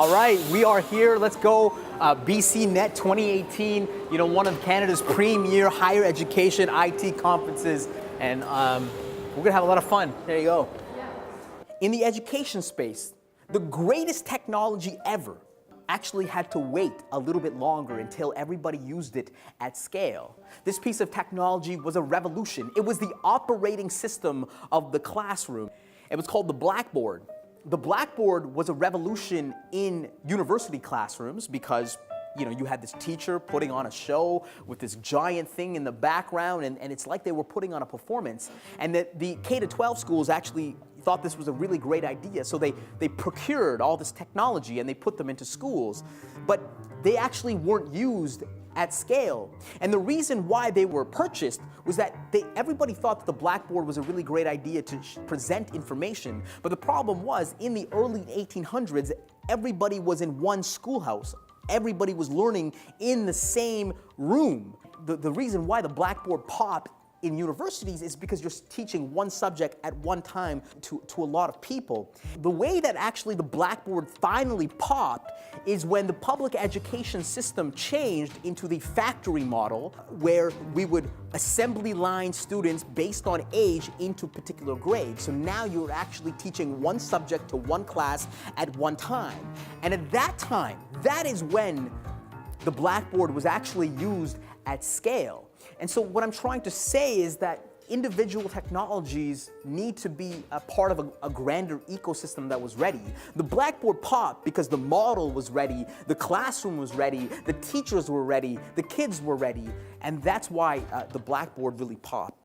All right, we are here. Let's go. BC Net 2018, one of Canada's premier higher education IT conferences. And we're going to have a lot of fun. There you go. In the education space, the greatest technology ever actually had to wait a little bit longer until everybody used it at scale. This piece of technology was a revolution. It was the operating system of the classroom. It was called the blackboard. The blackboard was a revolution in university classrooms because you had this teacher putting on a show with this giant thing in the background, and it's like they were putting on a performance. And that the K-12 schools actually thought this was a really great idea, so they procured all this technology and they put them into schools. But they actually weren't used at scale. And the reason why they were purchased was that everybody thought that the blackboard was a really great idea to present information. But the problem was, in the early 1800s, everybody was in one schoolhouse. Everybody was learning in the same room. The reason why the blackboard popped in universities is because you're teaching one subject at one time to a lot of people. The way that actually the blackboard finally popped is when the public education system changed into the factory model, where we would assembly line students based on age into particular grades. So now you're actually teaching one subject to one class at one time. And at that time, that is when the blackboard was actually used at scale. And so what I'm trying to say is that individual technologies need to be a part of a grander ecosystem that was ready. The blackboard popped because the model was ready, the classroom was ready, the teachers were ready, the kids were ready, and that's why the blackboard really popped.